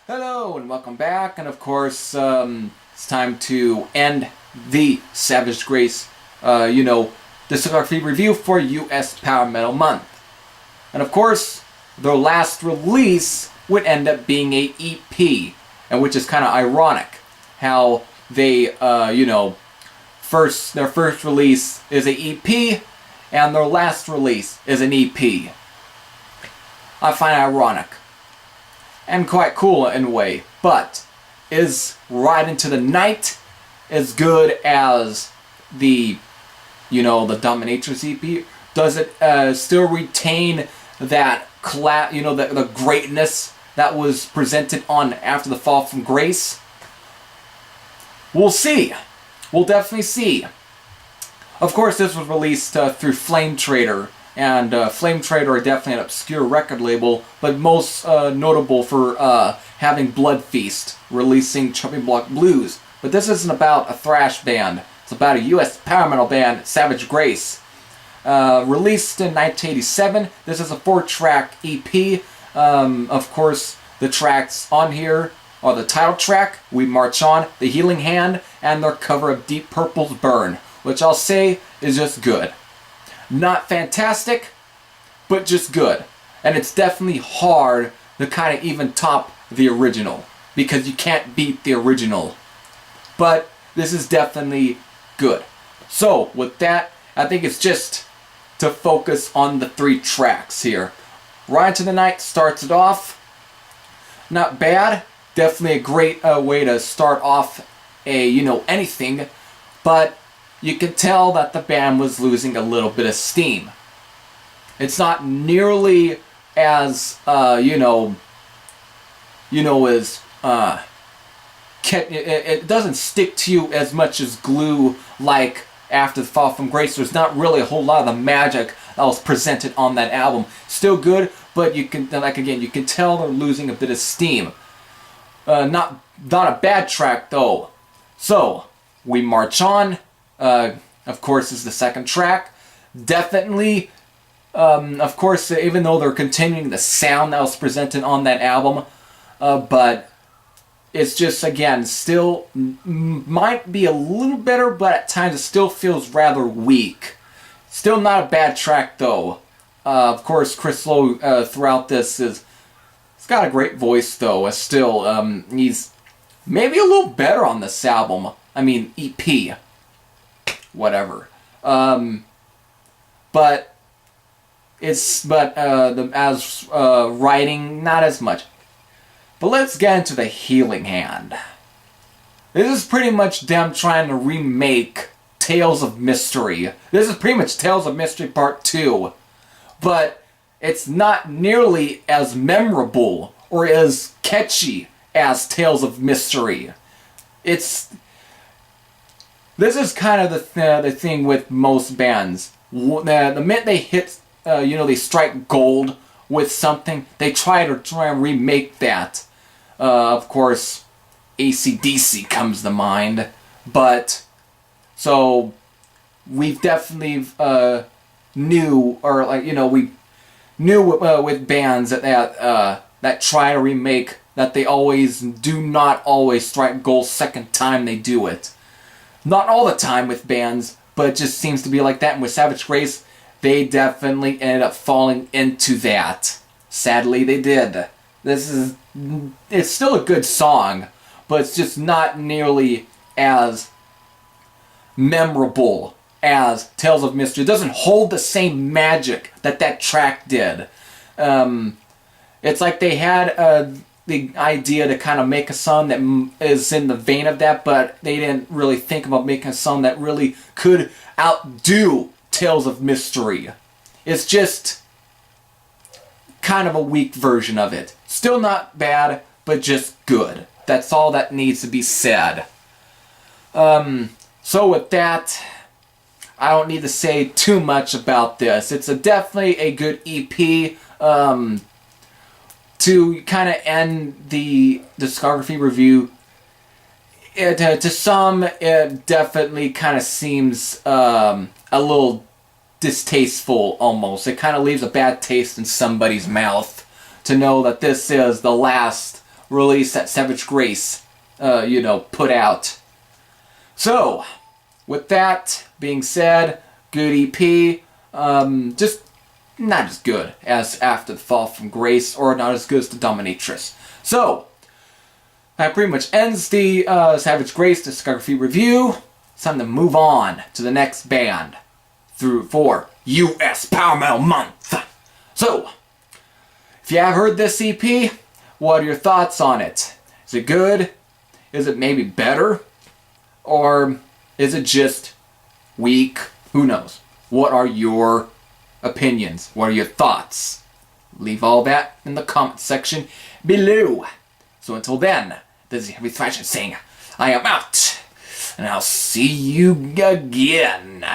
Hello and welcome back, and of course, it's time to end the Savage Grace, discography review for US Power Metal Month. And of course, their last release would end up being a EP, and which is kind of ironic how they, their first release is a EP, and their last release is an EP. I find it ironic. And quite cool in a way, but is Ride Into the Night as good as the Dominatrix EP? Does it still retain that the greatness that was presented on After the Fall from Grace? We'll see. We'll definitely see. Of course, this was released through Flame Trader. And Flame Trader are definitely an obscure record label, but most notable for having Blood Feast, releasing Chopping Block Blues. But this isn't about a thrash band. It's about a US power metal band, Savage Grace. Released in 1987, this is a 4-track EP. Of course, the tracks on here are the title track, We March On, The Healing Hand, and their cover of Deep Purple's Burn, which I'll say is just good. Not fantastic, but just good. And it's definitely hard to kind of even top the original, because you can't beat the original. But this is definitely good. So, with that, I think it's just to focus on the 3 tracks here. Ride Into the Night starts it off. Not bad. Definitely a great way to start off anything. But you can tell that the band was losing a little bit of steam. It's not nearly as, it doesn't stick to you as much as glue like After the Fall from Grace. There's not really a whole lot of the magic that was presented on that album. Still good, but you can tell they're losing a bit of steam. Not a bad track though. So, We March On. Of course, is the second track. Definitely, of course, even though they're continuing the sound that was presented on that album, but it's just, again, still might be a little better, but at times it still feels rather weak. Still not a bad track, though. Of course, Chris Lowe throughout this he's got a great voice, though. Still, he's maybe a little better on this album. I mean, EP. Whatever, but writing, not as much. But let's get into The Healing Hand. This is pretty much them trying to remake Tales of Mystery. This is pretty much Tales of Mystery Part 2, but it's not nearly as memorable or as catchy as Tales of Mystery. This is kind of the thing with most bands. The minute they hit, they strike gold with something, they try and remake that. Of course, AC/DC comes to mind. But, so, we've definitely we knew with bands that try to remake, that they do not always strike gold second time they do it. Not all the time with bands, but it just seems to be like that. And with Savage Grace, they definitely ended up falling into that. Sadly, they did. It's still a good song, but it's just not nearly as memorable as Tales of Mystery. It doesn't hold the same magic that track did. It's like they had the idea to kind of make a song that is in the vein of that, but they didn't really think about making a song that really could outdo Tales of Mystery. It's just kind of a weak version of it. Still not bad, but just good. That's all that needs to be said. So with that, I don't need to say too much about this. It's definitely a good EP. To kind of end the discography review, to some, it definitely kind of seems a little distasteful almost. It kind of leaves a bad taste in somebody's mouth to know that this is the last release that Savage Grace, put out. So, with that being said, good EP, just not as good as After the Fall from Grace, or not as good as The Dominatrix. So, that pretty much ends the Savage Grace discography review. It's time to move on to the next band for US Power Metal Month. So, if you have heard this EP, what are your thoughts on it? Is it good? Is it maybe better? Or is it just weak? Who knows? What are your opinions? What are your thoughts? Leave all that in the comment section below. So until then, this is Heavy Thrasher saying, I am out, and I'll see you again.